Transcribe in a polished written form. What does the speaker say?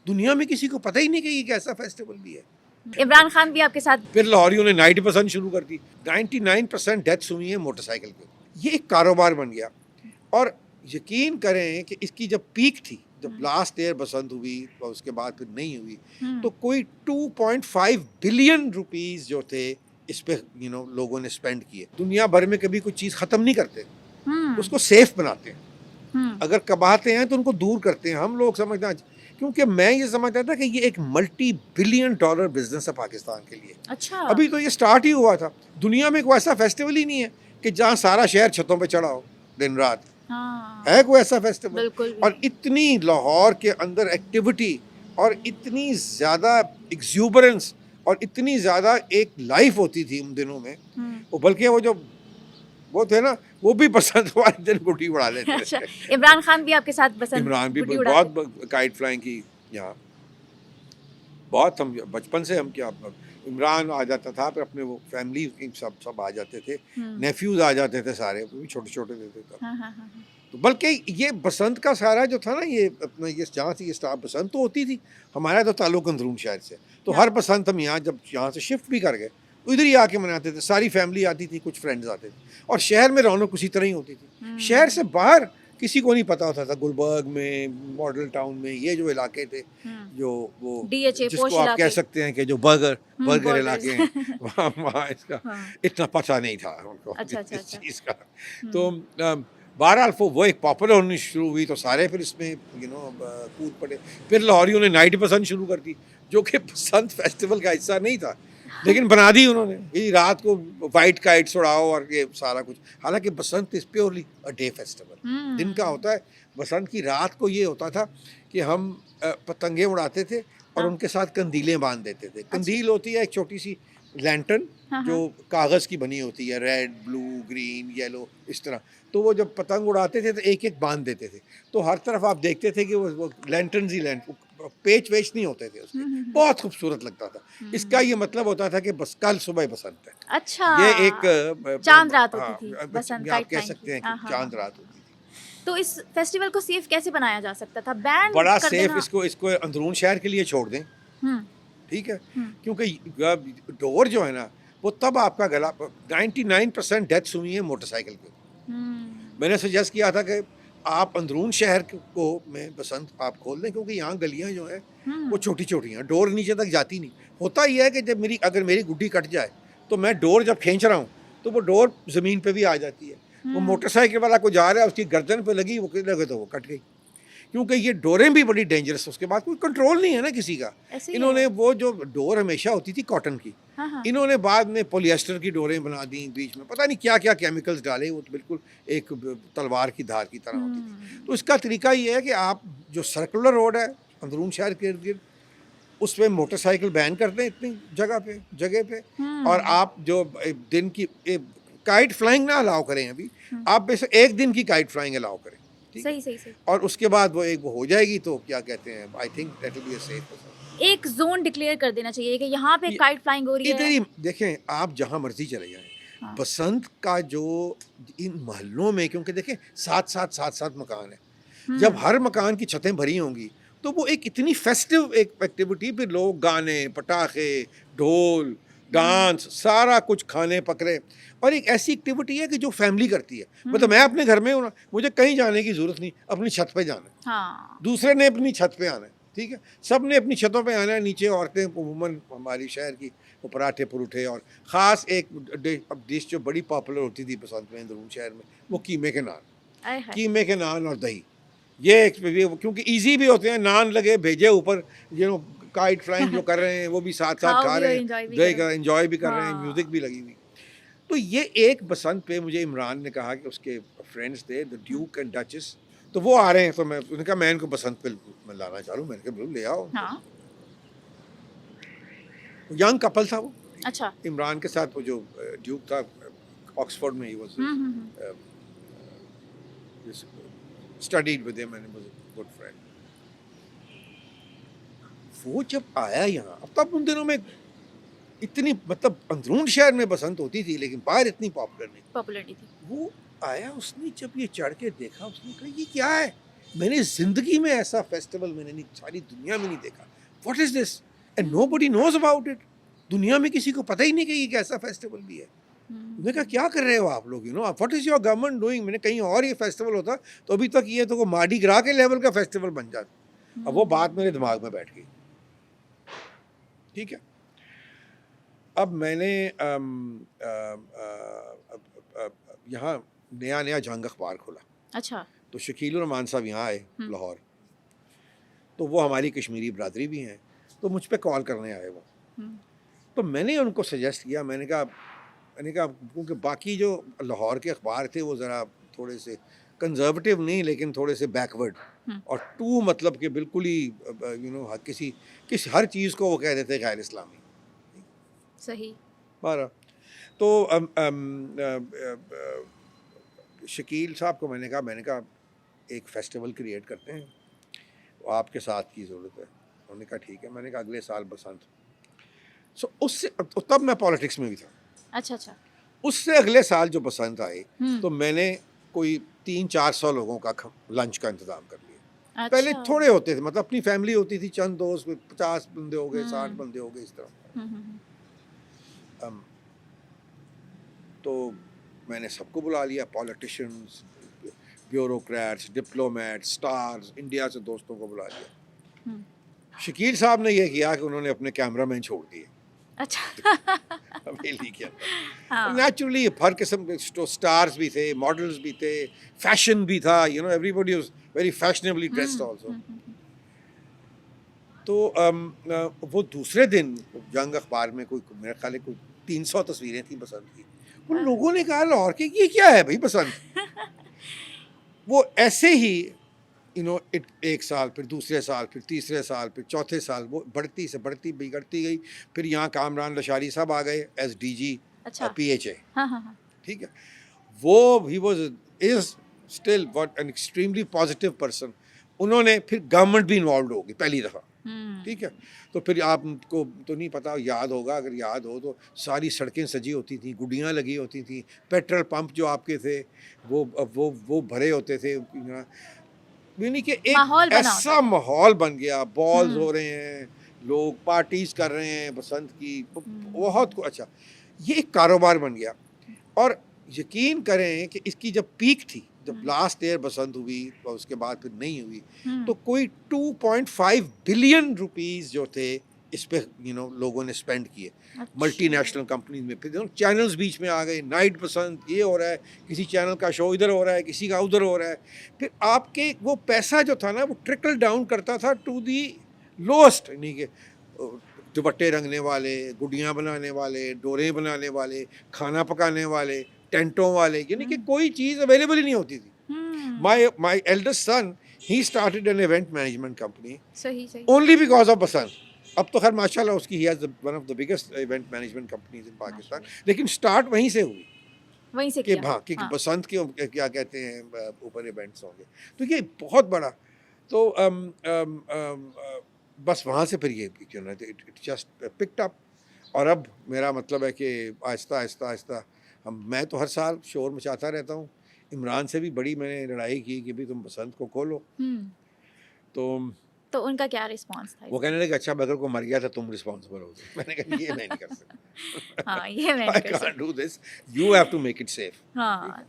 दुनिया में किसी को पता ही नहीं कि ये कैसा फेस्टिवल भी है। इमरान खान भी आपके साथ? फिर लाहौरियों ने 90% शुरू कर दी। 99% डेथ्स हुई हैं मोटरसाइकिल पे। ये एक कारोबार बन गया। और यकीन करें कि इसकी जब पीक थी, जब लास्ट ईयर बसंत हुई और उसके बाद फिर नहीं हुई, तो कोई 2.5 बिलियन रुपीस जो थे इस पे लोगों ने स्पेंड किए। दुनिया भर में कभी कोई चीज़ ख़त्म नहीं करते, उसको सेफ बनाते हैं। अगर कबाते हैं तो उनको दूर करते हैं। हम लोग समझते हैं, क्योंकि मैं ये समझता था कि ये एक मल्टी बिलियन डॉलर बिजनेस है पाकिस्तान के लिए। अच्छा। अभी तो ये स्टार्ट ही हुआ था। दुनिया में कोई ऐसा फेस्टिवल ही नहीं है कि जहाँ सारा शहर छतों पे चढ़ा हो दिन रात। हाँ। है कोई ऐसा फेस्टिवल? बिल्कुल भी। और इतनी लाहौर के अंदर एक्टिविटी और इतनी ज़्यादा एक्सूबरेंस और इतनी ज़्यादा एक लाइफ होती थी उन दिनों में। वो बल्कि वो थे ना, वो भी बसंत वाले दिन गुड्डी उड़ा लेते थे। अच्छा, इमरान खान भी आपके साथ बसंत इमरान भी गुड्डी उड़ाते? बहुत काइट फ्लाइंग की यहाँ। बहुत हम बचपन से हम क्या, इमरान आ जाता था, फिर अपने वो फैमिली सब आ जाते थे, नेफ्यूज आ जाते थे सारे, वो भी छोटे छोटे देते थे। हाँ। तो बल्कि ये बसंत का सारा जो था ना, ये अपना ये जहाँ से ये स्टार्ट बसंत तो होती थी, हमारा तो ताल्लुक अंदरून शहर से, तो हर बसंत हम यहाँ जब यहाँ से शिफ्ट भी कर गए तो इधर ही आके मनाते थे। सारी फैमिली आती थी, कुछ फ्रेंड्स आते थे, और शहर में रौनक उसी तरह ही होती थी। शहर से बाहर किसी को नहीं पता होता था। गुलबर्ग में, मॉडल टाउन में, ये जो इलाके थे, जो वो DHA जिसको आप कह सकते हैं कि जो बर्गर इलाके हैं, वहाँ इसका इतना पता नहीं था उनको इस चीज़ का। तो बहरहाल वो एक पॉपुलर होनी शुरू हुई तो सारे फिर इसमें कूद पड़े। फिर लाहौरियों ने 90% शुरू कर दी, जो कि बसंत फेस्टिवल का हिस्सा नहीं था, लेकिन बना दी उन्होंने। ये रात को वाइट काइट्स उड़ाओ और ये सारा कुछ। हालांकि Basant is purely a day festival, दिन का होता है। बसंत की रात को ये होता था कि हम पतंगे उड़ाते थे और उनके साथ कंदीलें बांध देते थे। कंदील होती है एक छोटी सी लैंटर्न जो कागज़ की बनी होती है, रेड, ब्लू, ग्रीन, येलो, इस तरह। तो वो जब पतंग उड़ाते थे तो एक एक बांध देते थे, तो हर तरफ आप देखते थे कि वो लैंटर्न ही पेच वेच नहीं होते थे उसके। बहुत खूबसूरत लगता था। इसका ये मतलब होता था कि बस कल सुबह बसंत है। अच्छा, ये एक चांद रात होती थी बसंत, आप कह सकते हैं कि चांद रात होती थी। तो इस फेस्टिवल को सेफ कैसे बनाया जा सकता था? बैन बड़ा कर सेफ देना? इसको अंदरून शहर के लिए छोड़ दें, ठीक है, क्योंकि डोर जो है ना, वो तब आपका गला 99% डेथ्स हुई है मोटरसाइकिल पे। मैंने सजेस्ट किया था कि आप अंदरून शहर को में बसंत आप खोल दें, क्योंकि यहाँ गलियाँ जो हैं वो छोटी छोटी हैं, डोर नीचे तक जाती नहीं। होता ही है कि जब अगर मेरी गुड्डी कट जाए तो मैं डोर जब खींच रहा हूँ तो वो डोर ज़मीन पे भी आ जाती है। वो मोटरसाइकिल वाला को जा रहा है, उसकी गर्दन पे लगी, वो लगे तो वो कट गई। क्योंकि ये डोरें भी बड़ी डेंजरस, उसके बाद कोई कंट्रोल नहीं है ना किसी का। इन्होंने वो जो डोर हमेशा होती थी कॉटन की, इन्होंने बाद में पॉलिएस्टर की डोरें बना दी, बीच में पता नहीं क्या क्या केमिकल्स डाले, वो तो बिल्कुल एक तलवार की धार की तरह होती थी। तो इसका तरीका ये है कि आप जो सर्कुलर रोड है अंदरून शहर के इर्द गिर्द, उस पर मोटरसाइकिल बैन कर दें इतनी जगह पे, और आप जो दिन की काइट फ्लाइंग ना अलाउ करें। अभी आप बेशक एक दिन की काइट फ्लाइंग अलाउ करें, सही। और उसके बाद वो हो जाएगी, तो क्या कहते हैं, I think that will be a safe. एक जोन डिक्लेयर कर देना चाहिए कि यहाँ पे काइट फ्लाइंग हो रही है। इधर ही देखें, आप जहाँ मर्जी चले जाएं। बसंत का जो इन मोहल्लों में, क्योंकि देखें साथ मकान है, जब हर मकान की छतें भरी होंगी तो वो एक इतनी फेस्टिव एक एक्टिविटी, फिर लोग गाने, पटाखे, ढोल, डांस, सारा कुछ, खाने पकड़े, और एक ऐसी एक्टिविटी है कि जो फैमिली करती है। मतलब मैं अपने घर में हूँ ना, मुझे कहीं जाने की ज़रूरत नहीं, अपनी छत पे जाना है। दूसरे ने अपनी छत पे आना है, ठीक है, सब ने अपनी छतों पे आना है। नीचे औरतें अमूमन हमारी शहर की वो पराठे पुरुठे, और ख़ास एक डिश जो बड़ी पॉपुलर होती थी बसंत में अंदरून शहर में, वो कीमे के नान और दही। ये क्योंकि ईजी भी होते हैं, नान लगे भेजे ऊपर, काइट फ्लाइंग जो कर रहे हैं वो भी साथ खा रहे हैं, दही का एंजॉय भी कर रहे हैं, म्यूज़िक भी लगी हुई। तो ये एक बसंत पे मुझे इमरान ने कहा कि उसके फ्रेंड्स थे, द ड्यूक एंड डचेस, तो वो आ रहे हैं, तो उन्होंने कहा मैं इनको बसंत पे मैं लाना चाह रहा हूँ। मैंने कहा बिल्कुल ले आओ। यंग कपल था वो। अच्छा। इमरान के साथ वो जो ड्यूक था, ऑक्सफोर्ड में he was studied with him and was a good friend. वो जब आया यहाँ, अब तब उन दिनों में इतनी, मतलब अंदरून शहर में बसंत होती थी लेकिन बाहर इतनी पॉपुलर नहीं थी। वो आया, उसने जब ये चढ़ के देखा, उसने कहा ये क्या है, मैंने ज़िंदगी में ऐसा फेस्टिवल मैंने नहीं, सारी दुनिया में नहीं देखा. What is this and nobody knows about it. दुनिया में किसी को पता ही नहीं कि ये कैसा फेस्टिवल भी है. मैंने कहा क्या कर रहे हो आप लोग, what is your government doing. मैंने कहीं और ये फेस्टिवल होता तो अभी तक ये तो मार्डी ग्रा के लेवल का फेस्टिवल बन जाता. अब वो बात मेरे दिमाग में बैठ गई. ठीक है. अब मैंने यहाँ नया जंग अखबार खोला. अच्छा. तो शकील उर रहमान साहब यहाँ आए लाहौर. तो वो हमारी कश्मीरी बरादरी भी हैं, तो मुझ पे कॉल करने आए वो. तो मैंने उनको सजेस्ट किया. मैंने कहा क्योंकि बाकी जो लाहौर के अखबार थे वो ज़रा थोड़े से कंजर्वेटिव नहीं लेकिन थोड़े से बैकवर्ड, और टू मतलब कि बिल्कुल ही किसी हर चीज़ को वो कह देते गैर इस्लामी. सही. बारह. तो शकील साहब को मैंने कहा एक फेस्टिवल क्रिएट करते हैं, वो आपके साथ की ज़रूरत है. उन्होंने कहा ठीक है. मैंने कहा अगले साल बसंत. सो उससे तब मैं पॉलिटिक्स में भी था. अच्छा. उससे अगले साल जो बसंत आए तो मैंने कोई 300-400 लोगों का लंच का इंतज़ाम कर लिया. अच्छा. पहले थोड़े होते थे, मतलब अपनी फैमिली होती थी, चंद दोस्त, 50 बंदे हो गए, 60 बंदे हो गए, इस तरह. तो मैंने सबको बुला लिया, politicians, bureaucrats, diplomats, stars, India से दोस्तों को बुला लिया. शकील साहब ने यह किया कि उन्होंने अपने कैमरामैन छोड़ दिए. अच्छा. हवेली के अंदर. नेचुरली हर किस्म के स्टार्स भी थे, मॉडल्स भी थे, फैशन भी था. Everybody was very fashionably dressed also. तो वो दूसरे दिन जंग अखबार में मेरे ख्याल है कोई 300 तस्वीरें थी बसंत की. उन लोगों ने कहा लाहौर के ये क्या है भाई बसंत. वो ऐसे ही एक साल, फिर दूसरे साल, फिर तीसरे साल, फिर चौथे साल वो बढ़ती बिगड़ती गई. फिर यहाँ कामरान लशारी साहब आ गए एज DG PHA. ठीक है. वो he is still what an extremely positive person. उन्होंने फिर गवर्नमेंट भी इन्वॉल्व होगी पहली दफ़ा. ठीक है. तो फिर आपको तो नहीं पता, याद होगा, अगर याद हो तो सारी सड़कें सजी होती थी, गुडियाँ लगी होती थी, पेट्रोल पंप जो आपके थे वो भरे होते थे. यानी कि एक ऐसा माहौल बन गया. बॉल्स हो रहे हैं, लोग पार्टीज कर रहे हैं बसंत की, बहुत अच्छा. ये एक कारोबार बन गया. और यकीन करें कि इसकी जब पीक थी, जब लास्ट ईयर बसंत हुई और उसके बाद फिर नहीं हुई, तो कोई 2.5 बिलियन रुपीस जो थे इस पे लोगों ने स्पेंड किए. मल्टीनेशनल कंपनीज में. फिर चैनल्स बीच में आ गए, नाइट बसंत, ये हो रहा है, किसी चैनल का शो इधर हो रहा है, किसी का उधर हो रहा है. फिर आपके वो पैसा जो था ना वो ट्रिकल डाउन करता था टू दी लोएस्ट. यानी कि दुपट्टे रंगने वाले, गुडियाँ बनाने वाले, डोरे बनाने वाले, खाना पकाने वाले, टेंटों वाले, यानी कि कोई चीज़ अवेलेबल ही नहीं होती थी. My eldest son, he started an event management company only because of Basant. अब तो खैर माशाल्लाह उसकी he has one of the biggest event management companies in Pakistan. लेकिन स्टार्ट वहीं से हुई, वहीं से कि हाँ कि बसंत के क्या कहते हैं ऊपर इवेंट्स होंगे. तो ये बहुत बड़ा. तो बस वहाँ से फिर ये इट जस्ट पिक्ड अप. और अब मेरा मतलब है कि आहिस्ता आहिस्ता मैं तो हर साल शोर मचाता रहता हूँ. इमरान से भी बड़ी मैंने लड़ाई की कि भाई तुम बसंत को खोलो. तो उनका क्या रिस्पांस था? वो कहने लगे अच्छा अगर कोई मर गया था तुम रिस्पांसिबल हो. मैंने कहा ये मैं नहीं कर सकता. हाँ, ये मैं नहीं कर सकता. I can't do this. You have to make it safe. हाँ.